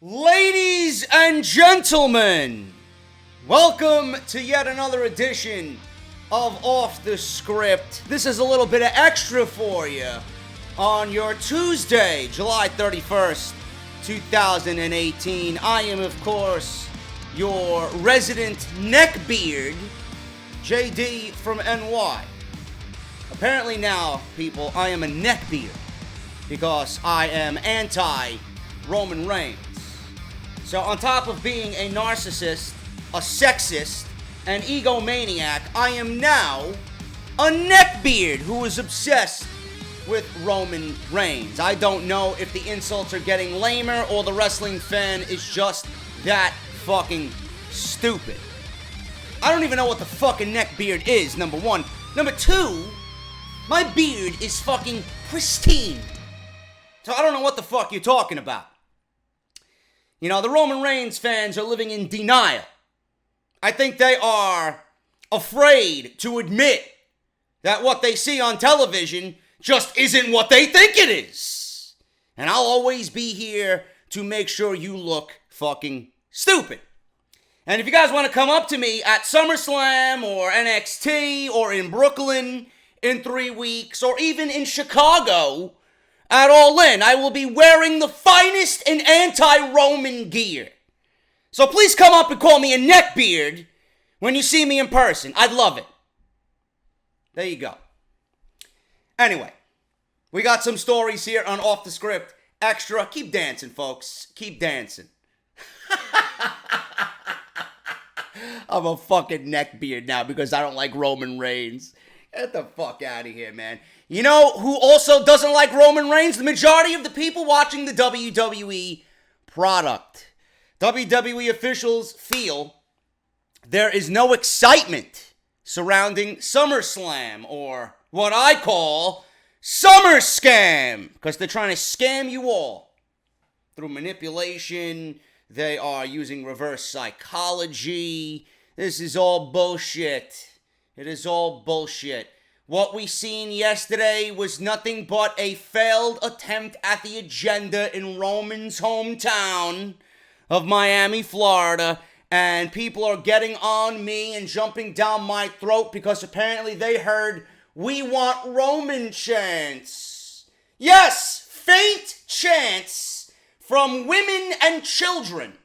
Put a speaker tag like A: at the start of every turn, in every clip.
A: Ladies and gentlemen, welcome to yet another edition of Off the Script. This is a little bit of extra for you on your Tuesday, July 31st, 2018. I am, of course, your resident neckbeard, JD from NY. Apparently now, people, I am a neckbeard because I am anti-Roman Reigns. So on top of being a narcissist, a sexist, an egomaniac, I am now a neckbeard who is obsessed with Roman Reigns. I don't know if the insults are getting lamer or the wrestling fan is just that fucking stupid. I don't even know what the fucking neckbeard is, number one. Number two, my beard is fucking pristine. So I don't know what the fuck you're talking about. You know, the Roman Reigns fans are living in denial. I think they are afraid to admit that what they see on television just isn't what they think it is. And I'll always be here to make sure you look fucking stupid. And if you guys want to come up to me at Summerslam or NXT or in Brooklyn in 3 weeks or even in Chicago at All In, I will be wearing the finest and anti-Roman gear. So please come up and call me a neckbeard when you see me in person. I'd love it. There you go. Anyway, we got some stories here on Off the Script Extra. Keep dancing, folks. Keep dancing. I'm a fucking neckbeard now because I don't like Roman Reigns. Get the fuck out of here, man. You know who also doesn't like Roman Reigns? The majority of the people watching the WWE product. WWE officials feel there is no excitement surrounding SummerSlam, or what I call Summer Scam, because they're trying to scam you all through manipulation. They are using reverse psychology. This is all bullshit. It is all bullshit. What we seen yesterday was nothing but a failed attempt at the agenda in Roman's hometown of Miami, Florida, and people are getting on me and jumping down my throat because apparently they heard "We want Roman" chants. Yes, faint chants from women and children.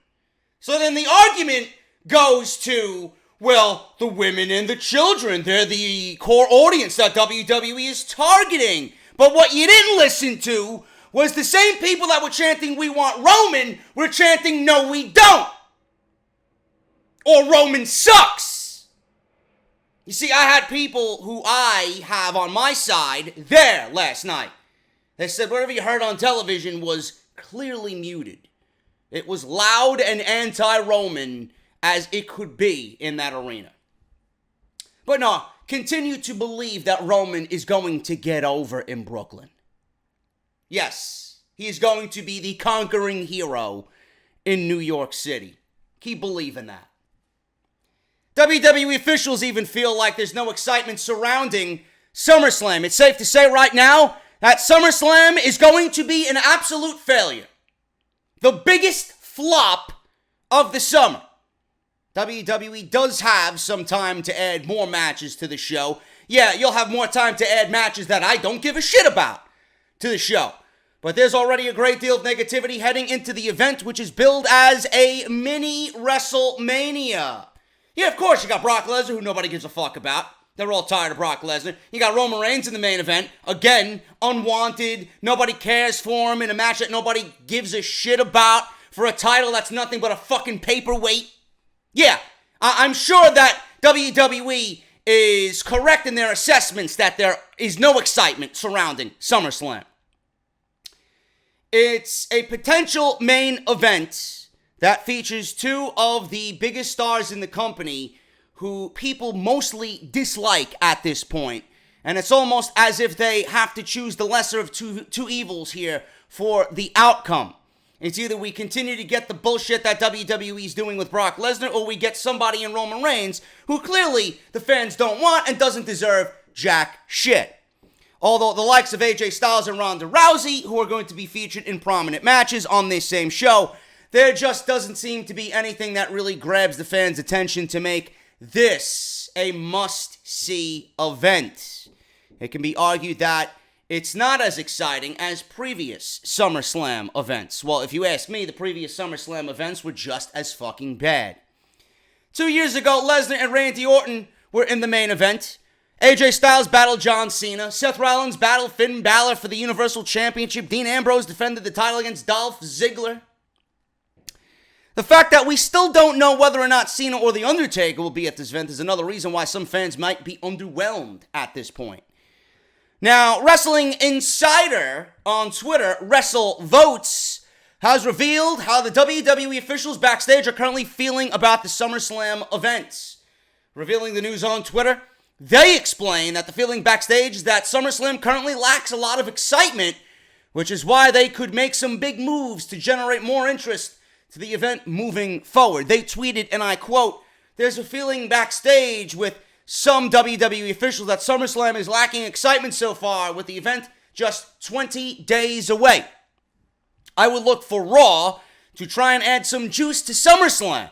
A: So then the argument goes to, well, the women and the children, they're the core audience that WWE is targeting. But what you didn't listen to was the same people that were chanting "We want Roman" were chanting "No, we don't." Or "Roman sucks." You see, I had people who I have on my side there last night. They said whatever you heard on television was clearly muted. It was loud and anti-Roman as it could be in that arena. But no, continue to believe that Roman is going to get over in Brooklyn. Yes, he is going to be the conquering hero in New York City. Keep believing that. WWE officials even feel like there's no excitement surrounding SummerSlam. It's safe to say right now that SummerSlam is going to be an absolute failure. The biggest flop of the summer. WWE does have some time to add more matches to the show. Yeah, you'll have more time to add matches that I don't give a shit about to the show. But there's already a great deal of negativity heading into the event, which is billed as a mini WrestleMania. Yeah, of course you got Brock Lesnar, who nobody gives a fuck about. They're all tired of Brock Lesnar. You got Roman Reigns in the main event. Again, unwanted. Nobody cares for him in a match that nobody gives a shit about for a title that's nothing but a fucking paperweight. Yeah, I'm sure that WWE is correct in their assessments that there is no excitement surrounding SummerSlam. It's a potential main event that features two of the biggest stars in the company who people mostly dislike at this point. And it's almost as if they have to choose the lesser of two evils here for the outcome. It's either we continue to get the bullshit that WWE is doing with Brock Lesnar, or we get somebody in Roman Reigns who clearly the fans don't want and doesn't deserve jack shit. Although the likes of AJ Styles and Ronda Rousey, who are going to be featured in prominent matches on this same show, there just doesn't seem to be anything that really grabs the fans' attention to make this a must-see event. It can be argued that it's not as exciting as previous SummerSlam events. Well, if you ask me, the previous SummerSlam events were just as fucking bad. 2 years ago, Lesnar and Randy Orton were in the main event. AJ Styles battled John Cena. Seth Rollins battled Finn Balor for the Universal Championship. Dean Ambrose defended the title against Dolph Ziggler. The fact that we still don't know whether or not Cena or The Undertaker will be at this event is another reason why some fans might be underwhelmed at this point. Now, Wrestling Insider on Twitter, WrestleVotes, has revealed how the WWE officials backstage are currently feeling about the SummerSlam events. Revealing the news on Twitter, they explain that the feeling backstage is that SummerSlam currently lacks a lot of excitement, which is why they could make some big moves to generate more interest to the event moving forward. They tweeted, and I quote, "There's a feeling backstage with some WWE officials that SummerSlam is lacking excitement so far, with the event just 20 days away. I would look for Raw to try and add some juice to SummerSlam.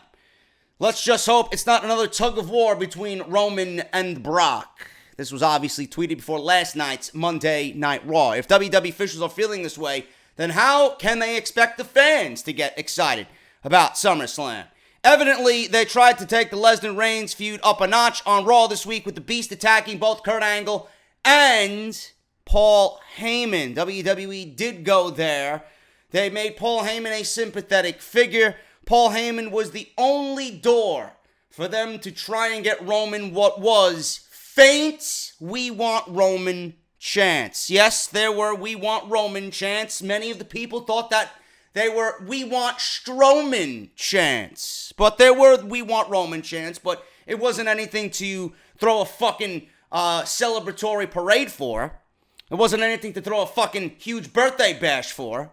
A: Let's just hope it's not another tug of war between Roman and Brock." This was obviously tweeted before last night's Monday Night Raw. If WWE officials are feeling this way, then how can they expect the fans to get excited about SummerSlam? Evidently, they tried to take the Lesnar-Reigns feud up a notch on Raw this week with the Beast attacking both Kurt Angle and Paul Heyman. WWE did go there. They made Paul Heyman a sympathetic figure. Paul Heyman was the only door for them to try and get Roman what was faint "We want Roman" chants. Yes, there were "We want Roman" chants. Many of the people thought that they were "We want Strowman" chants. But there were "We want Roman" chants, but it wasn't anything to throw a fucking celebratory parade for. It wasn't anything to throw a fucking huge birthday bash for.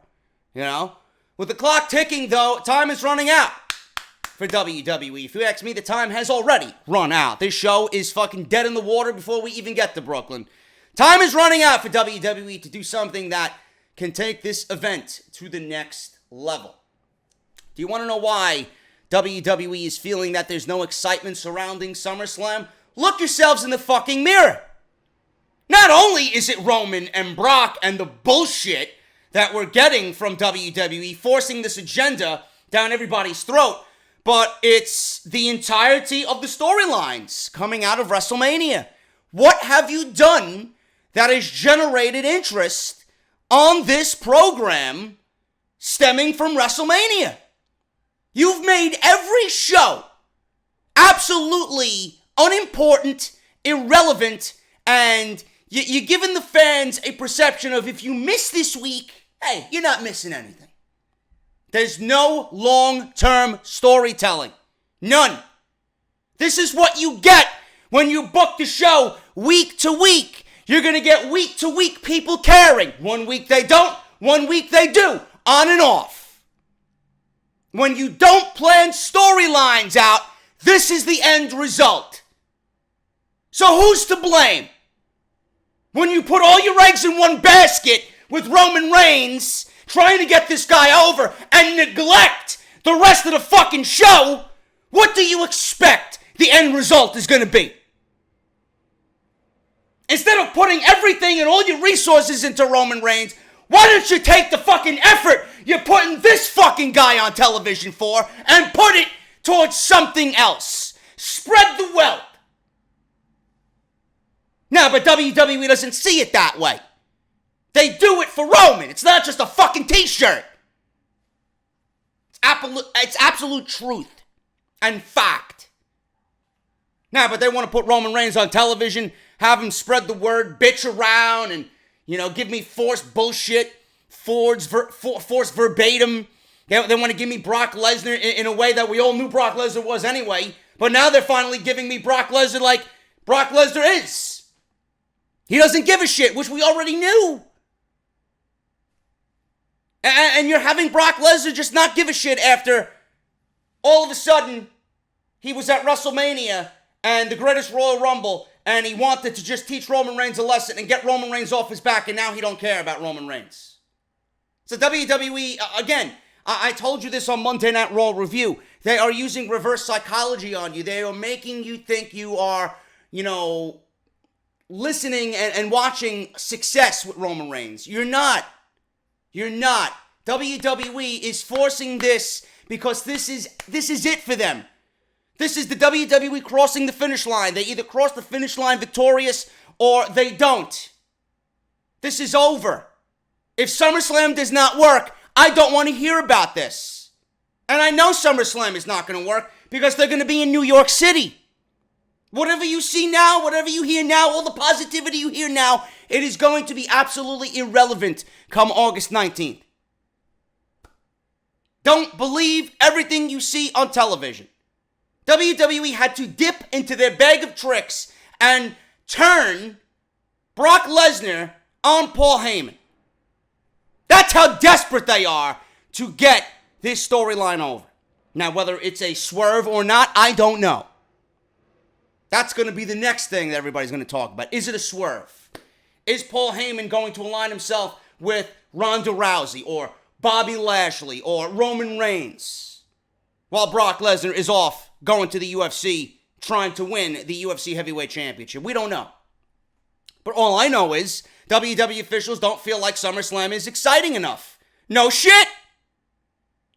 A: You know? With the clock ticking, though, time is running out for WWE. If you ask me, the time has already run out. This show is fucking dead in the water before we even get to Brooklyn. Time is running out for WWE to do something that can take this event to the next level. Do you want to know why WWE is feeling that there's no excitement surrounding SummerSlam? Look yourselves in the fucking mirror. Not only is it Roman and Brock and the bullshit that we're getting from WWE forcing this agenda down everybody's throat, but it's the entirety of the storylines coming out of WrestleMania. What have you done that has generated interest on this program stemming from WrestleMania? You've made every show absolutely unimportant, irrelevant, and you're giving the fans a perception of if you miss this week, hey, you're not missing anything. There's no long-term storytelling. None. This is what you get when you book the show week to week. You're going to get week to week people caring. 1 week they don't, 1 week they do. On and off. When you don't plan storylines out, this is the end result. So who's to blame? When you put all your eggs in one basket with Roman Reigns trying to get this guy over and neglect the rest of the fucking show, what do you expect the end result is going to be? Instead of putting everything and all your resources into Roman Reigns, why don't you take the fucking effort you're putting this fucking guy on television for and put it towards something else? Spread the wealth. No, but WWE doesn't see it that way. They do it for Roman. It's not just a fucking t-shirt. It's absolute truth and fact. Now, but they want to put Roman Reigns on television, have him spread the word, bitch around, and, you know, give me forced bullshit, forced verbatim. They want to give me Brock Lesnar in a way that we all knew Brock Lesnar was anyway. But now they're finally giving me Brock Lesnar like Brock Lesnar is. He doesn't give a shit, which we already knew. And you're having Brock Lesnar just not give a shit after all of a sudden he was at WrestleMania and the Greatest Royal Rumble and he wanted to just teach Roman Reigns a lesson and get Roman Reigns off his back, and now he don't care about Roman Reigns. So WWE, again, I told you this on Monday Night Raw Review. They are using reverse psychology on you. They are making you think you are, listening and watching success with Roman Reigns. You're not. You're not. WWE is forcing this because this is it for them. This is the WWE crossing the finish line. They either cross the finish line victorious or they don't. This is over. If SummerSlam does not work, I don't want to hear about this. And I know SummerSlam is not going to work because they're going to be in New York City. Whatever you see now, whatever you hear now, all the positivity you hear now, it is going to be absolutely irrelevant come August 19th. Don't believe everything you see on television. WWE had to dip into their bag of tricks and turn Brock Lesnar on Paul Heyman. That's how desperate they are to get this storyline over. Now, whether it's a swerve or not, I don't know. That's going to be the next thing that everybody's going to talk about. Is it a swerve? Is Paul Heyman going to align himself with Ronda Rousey or Bobby Lashley or Roman Reigns while Brock Lesnar is off going to the UFC trying to win the UFC Heavyweight Championship? We don't know. But all I know is WWE officials don't feel like SummerSlam is exciting enough. No shit!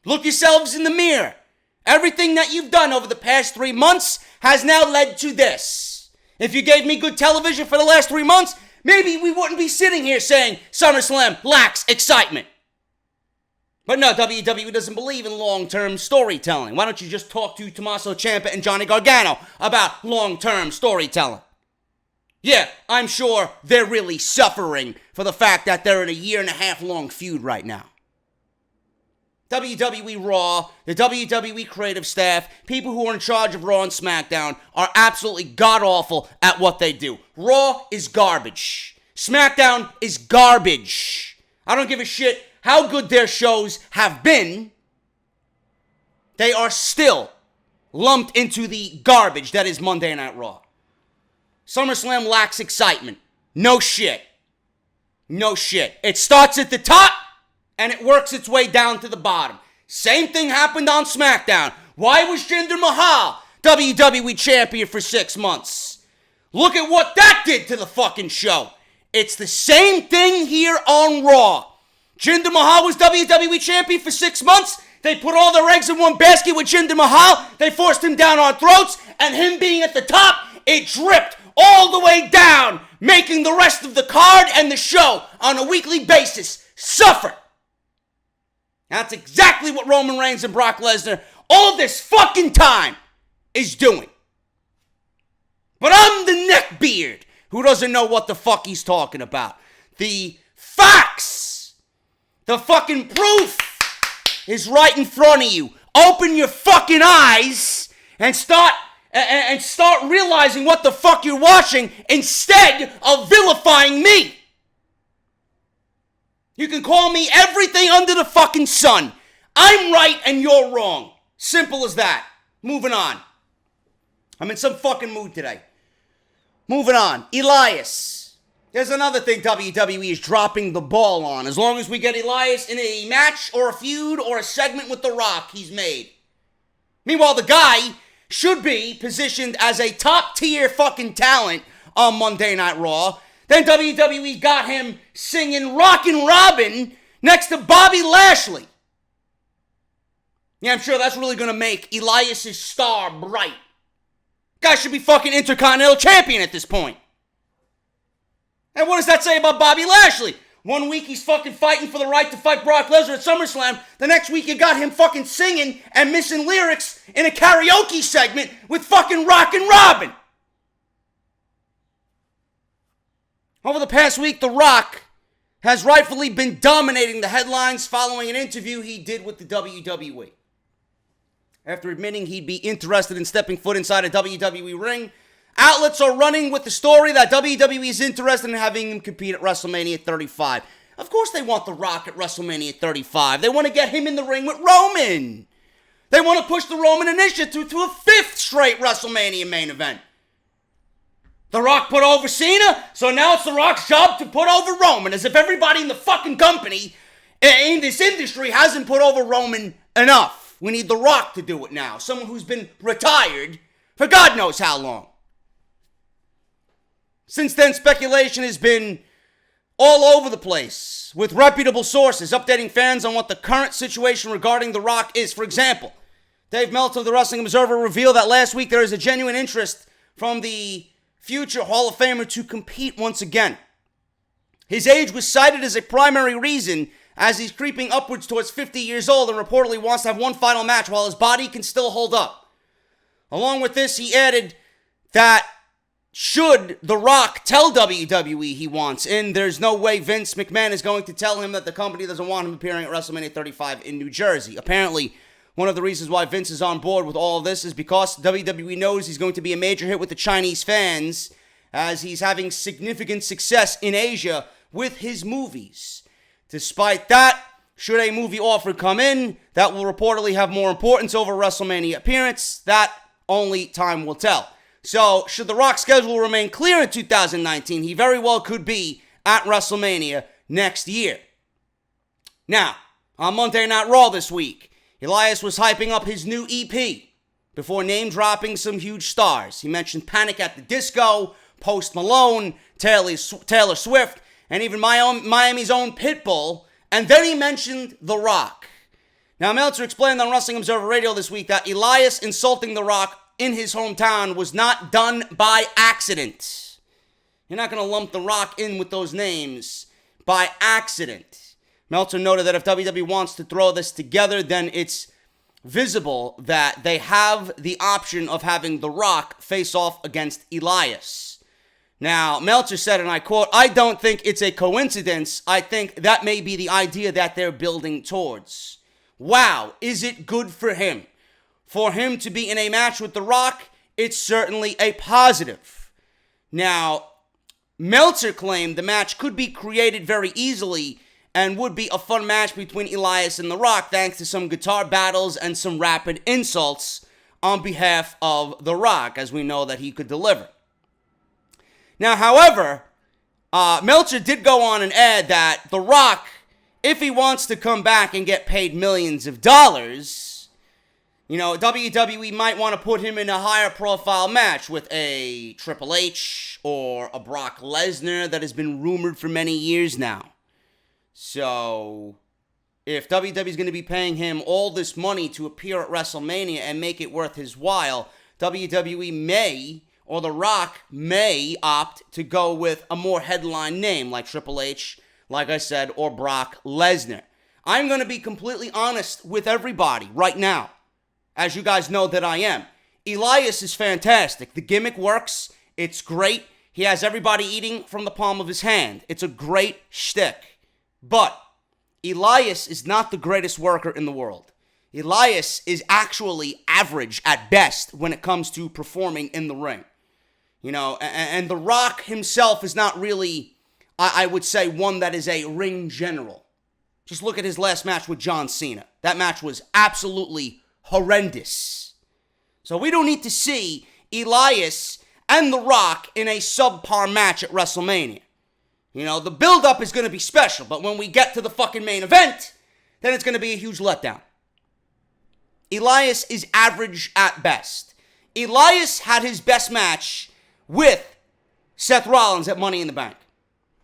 A: Look yourselves in the mirror. Everything that you've done over the past 3 months has now led to this. If you gave me good television for the last 3 months, maybe we wouldn't be sitting here saying SummerSlam lacks excitement. But no, WWE doesn't believe in long-term storytelling. Why don't you just talk to Tommaso Ciampa and Johnny Gargano about long-term storytelling? Yeah, I'm sure they're really suffering for the fact that they're in a 1.5 year long feud right now. WWE Raw, the WWE creative staff, people who are in charge of Raw and SmackDown are absolutely god-awful at what they do. Raw is garbage. SmackDown is garbage. I don't give a shit how good their shows have been. They are still lumped into the garbage that is Monday Night Raw. SummerSlam lacks excitement. No shit. No shit. It starts at the top and it works its way down to the bottom. Same thing happened on SmackDown. Why was Jinder Mahal WWE champion for 6 months? Look at what that did to the fucking show. It's the same thing here on Raw. Jinder Mahal was WWE champion for 6 months. They put all their eggs in one basket with Jinder Mahal. They forced him down our throats. And him being at the top, it dripped all the way down, making the rest of the card and the show on a weekly basis suffer. That's exactly what Roman Reigns and Brock Lesnar all this fucking time is doing. But I'm the neckbeard who doesn't know what the fuck he's talking about. The facts, the fucking proof is right in front of you. Open your fucking eyes and start realizing what the fuck you're watching instead of vilifying me. You can call me everything under the fucking sun. I'm right and you're wrong. Simple as that. Moving on. I'm in some fucking mood today. Moving on. Elias. There's another thing WWE is dropping the ball on. As long as we get Elias in a match or a feud or a segment with The Rock, he's made. Meanwhile, the guy should be positioned as a top-tier fucking talent on Monday Night Raw. Then WWE got him singing Rockin' Robin next to Bobby Lashley. Yeah, I'm sure that's really going to make Elias' star bright. Guy should be fucking Intercontinental Champion at this point. And what does that say about Bobby Lashley? 1 week he's fucking fighting for the right to fight Brock Lesnar at SummerSlam. The next week you got him fucking singing and missing lyrics in a karaoke segment with fucking Rockin' Robin. Over the past week, The Rock has rightfully been dominating the headlines following an interview he did with the WWE. After admitting he'd be interested in stepping foot inside a WWE ring, outlets are running with the story that WWE is interested in having him compete at WrestleMania 35. Of course they want The Rock at WrestleMania 35. They want to get him in the ring with Roman. They want to push the Roman initiative to a 5th straight WrestleMania main event. The Rock put over Cena, so now it's The Rock's job to put over Roman, as if everybody in the fucking company And this industry hasn't put over Roman enough. We need The Rock to do it now. Someone who's been retired for God knows how long. Since then, speculation has been all over the place, with reputable sources updating fans on what the current situation regarding The Rock is. For example, Dave Meltzer of the Wrestling Observer revealed that last week there is a genuine interest from the future Hall of Famer to compete once again. His age was cited as a primary reason, as he's creeping upwards towards 50 years old and reportedly wants to have one final match while his body can still hold up. Along with this, he added that should The Rock tell WWE he wants in, there's no way Vince McMahon is going to tell him that the company doesn't want him appearing at WrestleMania 35 in New Jersey. Apparently, one of the reasons why Vince is on board with all of this is because WWE knows he's going to be a major hit with the Chinese fans, as he's having significant success in Asia with his movies. Despite that, should a movie offer come in that will reportedly have more importance over WrestleMania appearance, that only time will tell. So, should The Rock's schedule remain clear in 2019, he very well could be at WrestleMania next year. Now, on Monday Night Raw this week, Elias was hyping up his new EP before name-dropping some huge stars. He mentioned Panic at the Disco, Post Malone, Taylor Swift, and even Miami's own Pitbull, and then he mentioned The Rock. Now, Meltzer explained on Wrestling Observer Radio this week that Elias insulting The Rock in his hometown was not done by accident. You're not going to lump The Rock in with those names by accident. Meltzer noted that if WWE wants to throw this together, then it's visible that they have the option of having The Rock face off against Elias. Now, Meltzer said, and I quote, "I don't think it's a coincidence. I think that may be the idea that they're building towards." Wow, is it good for him? For him to be in a match with The Rock, it's certainly a positive. Now, Meltzer claimed the match could be created very easily and would be a fun match between Elias and The Rock thanks to some guitar battles and some rapid insults on behalf of The Rock, as we know that he could deliver. Now, however, Meltzer did go on and add that The Rock, if he wants to come back and get paid millions of dollars, WWE might want to put him in a higher profile match with a Triple H or a Brock Lesnar that has been rumored for many years now. So, if WWE is going to be paying him all this money to appear at WrestleMania and make it worth his while, WWE may, or The Rock may opt to go with a more headline name like Triple H, like I said, or Brock Lesnar. I'm going to be completely honest with everybody right now, as you guys know that I am. Elias is fantastic. The gimmick works. It's great. He has everybody eating from the palm of his hand. It's a great shtick. But Elias is not the greatest worker in the world. Elias is actually average at best when it comes to performing in the ring. And The Rock himself is not really, I would say, one that is a ring general. Just look at his last match with John Cena. That match was absolutely horrendous. So we don't need to see Elias and The Rock in a subpar match at WrestleMania. The build-up is going to be special, but when we get to the fucking main event, then it's going to be a huge letdown. Elias is average at best. Elias had his best match with Seth Rollins at Money in the Bank.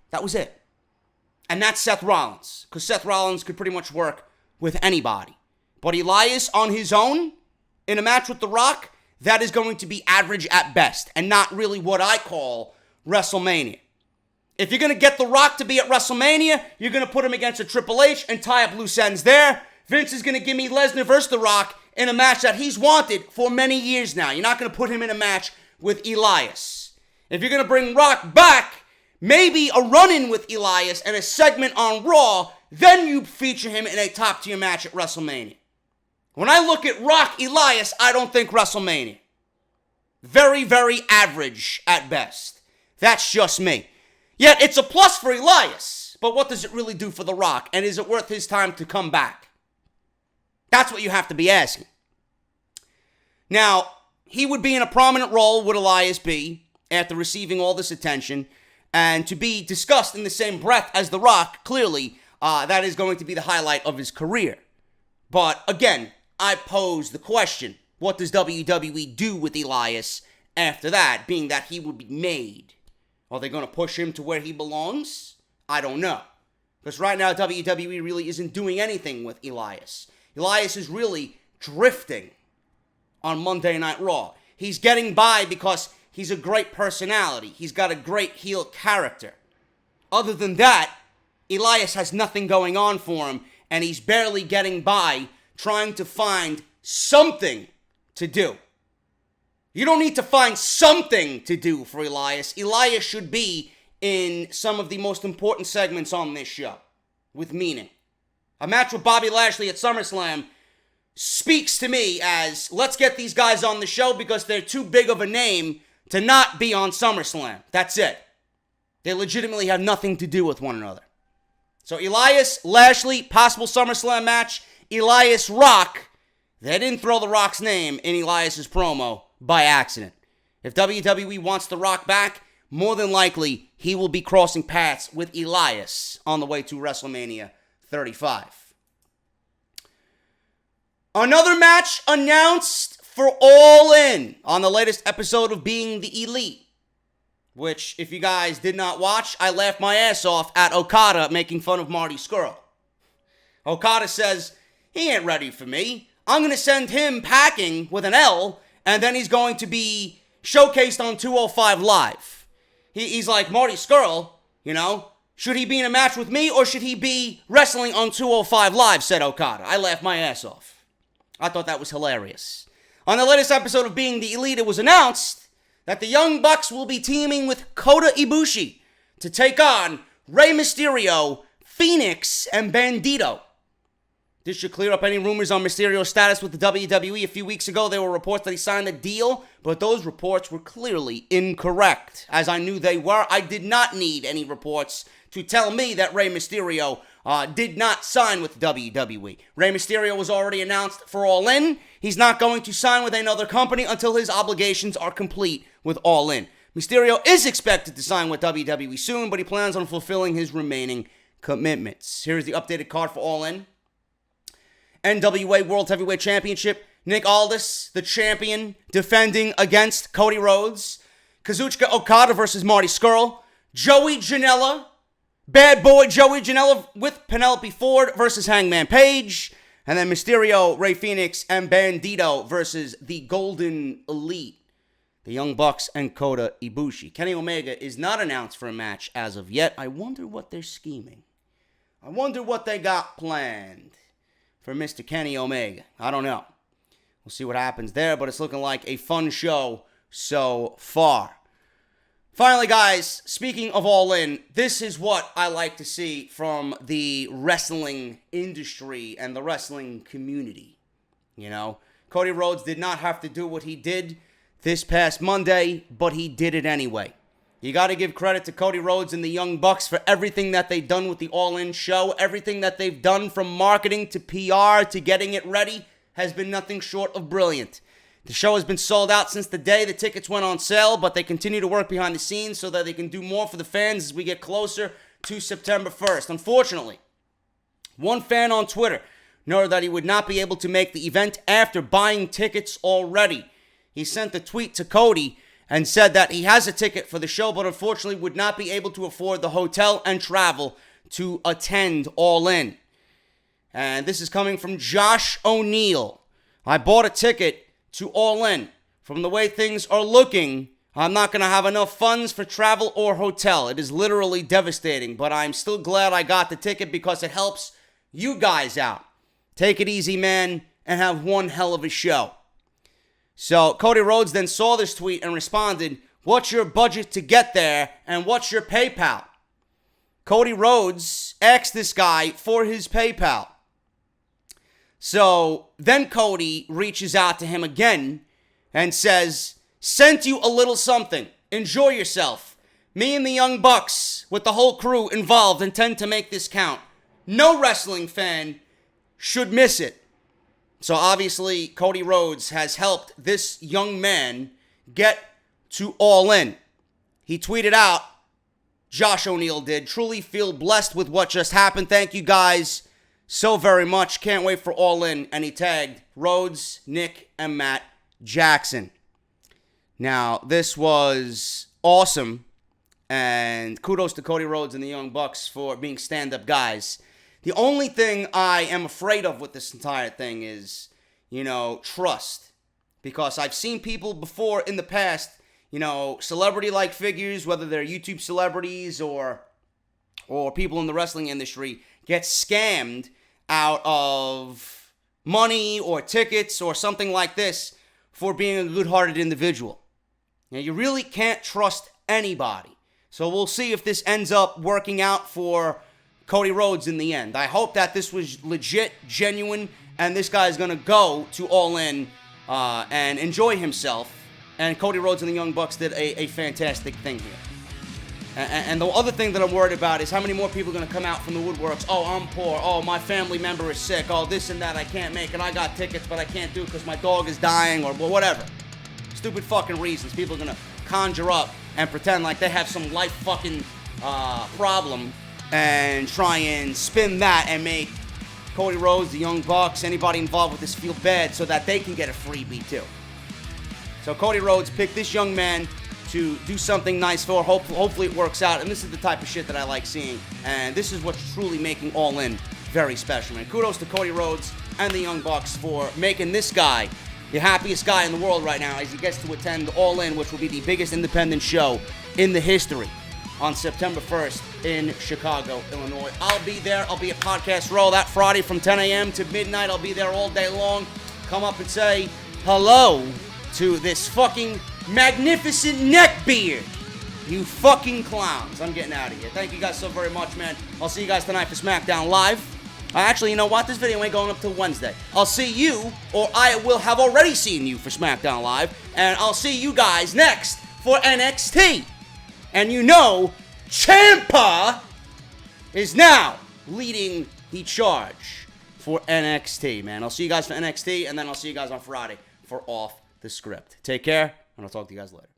A: That was it. And that's Seth Rollins, because Seth Rollins could pretty much work with anybody. But Elias on his own, in a match with The Rock, that is going to be average at best, and not really what I call WrestleMania. If you're going to get The Rock to be at WrestleMania, you're going to put him against a Triple H and tie up loose ends there. Vince is going to give me Lesnar versus The Rock in a match that he's wanted for many years now. You're not going to put him in a match with Elias. If you're going to bring Rock back, maybe a run-in with Elias and a segment on Raw, then you feature him in a top-tier match at WrestleMania. When I look at Rock Elias, I don't think WrestleMania. Very, very average at best. That's just me. Yet it's a plus for Elias. But what does it really do for The Rock? And is it worth his time to come back? That's what you have to be asking. Now, he would be in a prominent role, would Elias be, after receiving all this attention, and to be discussed in the same breath as The Rock, clearly, that is going to be the highlight of his career. But again, I pose the question, what does WWE do with Elias after that, being that he would be made? Are they going to push him to where he belongs? I don't know. Because right now, WWE really isn't doing anything with Elias. Elias is really drifting on Monday Night Raw. He's getting by because he's a great personality. He's got a great heel character. Other than that, Elias has nothing going on for him, and he's barely getting by trying to find something to do. You don't need to find something to do for Elias. Elias should be in some of the most important segments on this show, with meaning. A match with Bobby Lashley at SummerSlam speaks to me as, let's get these guys on the show because they're too big of a name to not be on SummerSlam. That's it. They legitimately have nothing to do with one another. So Elias, Lashley, possible SummerSlam match. Elias, Rock. They didn't throw The Rock's name in Elias's promo by accident. If WWE wants The Rock back, more than likely he will be crossing paths with Elias on the way to WrestleMania 35. Another match announced for All In on the latest episode of Being the Elite, which, if you guys did not watch, I laughed my ass off at Okada making fun of Marty Scurll. Okada says, he ain't ready for me. I'm going to send him packing with an L, and then he's going to be showcased on 205 Live. He's like, Marty Scurll, should he be in a match with me, or should he be wrestling on 205 Live, said Okada. I laughed my ass off. I thought that was hilarious. On the latest episode of Being the Elite, it was announced that the Young Bucks will be teaming with Kota Ibushi to take on Rey Mysterio, Phoenix, and Bandito. This should clear up any rumors on Mysterio's status with the WWE. A few weeks ago, there were reports that he signed a deal, but those reports were clearly incorrect. As I knew they were, I did not need any reports to tell me that Rey Mysterio did not sign with the WWE. Rey Mysterio was already announced for All In. He's not going to sign with another company until his obligations are complete with All In. Mysterio is expected to sign with WWE soon, but he plans on fulfilling his remaining commitments. Here's the updated card for All In. NWA World Heavyweight Championship, Nick Aldis, the champion, defending against Cody Rhodes. Kazuchika Okada versus Marty Scurll. Joey Janela, Bad Boy Joey Janela with Penelope Ford versus Hangman Page. And then Mysterio, Rey Fenix, and Bandito versus the Golden Elite, the Young Bucks and Kota Ibushi. Kenny Omega is not announced for a match as of yet. I wonder what they're scheming. I wonder what they got planned for Mr. Kenny Omega. I don't know. We'll see what happens there, but it's looking like a fun show so far. Finally, guys, speaking of All In, this is what I like to see from the wrestling industry and the wrestling community. Cody Rhodes did not have to do what he did this past Monday, but he did it anyway. You got to give credit to Cody Rhodes and the Young Bucks for everything that they've done with the All In show. Everything that they've done from marketing to PR to getting it ready has been nothing short of brilliant. The show has been sold out since the day the tickets went on sale, but they continue to work behind the scenes so that they can do more for the fans as we get closer to September 1st. Unfortunately, one fan on Twitter noted that he would not be able to make the event after buying tickets already. He sent a tweet to Cody and said that he has a ticket for the show, but unfortunately would not be able to afford the hotel and travel to attend All In. And this is coming from Josh O'Neill. I bought a ticket to All In. From the way things are looking, I'm not going to have enough funds for travel or hotel. It is literally devastating, but I'm still glad I got the ticket because it helps you guys out. Take it easy, man, and have one hell of a show. So Cody Rhodes then saw this tweet and responded, what's your budget to get there and what's your PayPal? Cody Rhodes asked this guy for his PayPal. So then Cody reaches out to him again and says, sent you a little something. Enjoy yourself. Me and the Young Bucks, with the whole crew involved, intend to make this count. No wrestling fan should miss it. So obviously, Cody Rhodes has helped this young man get to All In. He tweeted out, Josh O'Neal did. Truly feel blessed with what just happened. Thank you guys so very much. Can't wait for All In. And he tagged Rhodes, Nick, and Matt Jackson. Now, this was awesome. And kudos to Cody Rhodes and the Young Bucks for being stand-up guys. The only thing I am afraid of with this entire thing is, trust. Because I've seen people before in the past, celebrity-like figures, whether they're YouTube celebrities or people in the wrestling industry, get scammed out of money or tickets or something like this for being a good-hearted individual. Now, you really can't trust anybody. So we'll see if this ends up working out for Cody Rhodes in the end. I hope that this was legit, genuine, and this guy's going to go to All In and enjoy himself. And Cody Rhodes and the Young Bucks did a fantastic thing here. And the other thing that I'm worried about is how many more people are going to come out from the woodworks. Oh, I'm poor. Oh, my family member is sick. Oh, this and that I can't make. And I got tickets, but I can't do it because my dog is dying or whatever. Stupid fucking reasons. People are going to conjure up and pretend like they have some life fucking problem and try and spin that and make Cody Rhodes, the Young Bucks, anybody involved with this feel bad so that they can get a freebie too. So Cody Rhodes picked this young man to do something nice for. Hopefully it works out. And this is the type of shit that I like seeing. And this is what's truly making All In very special, man. Kudos to Cody Rhodes and the Young Bucks for making this guy the happiest guy in the world right now as he gets to attend All In, which will be the biggest independent show in the history on September 1st in Chicago, Illinois. I'll be there. I'll be at Podcast Row that Friday from 10 a.m. to midnight. I'll be there all day long. Come up and say hello to this fucking magnificent neckbeard. You fucking clowns. I'm getting out of here. Thank you guys so very much, man. I'll see you guys tonight for SmackDown Live. Actually, you know what? This video ain't going up till Wednesday. I'll see you, or I will have already seen you for SmackDown Live, and I'll see you guys next for NXT. And Ciampa is now leading the charge for NXT, man. I'll see you guys for NXT, and then I'll see you guys on Friday for Off the Script. Take care, and I'll talk to you guys later.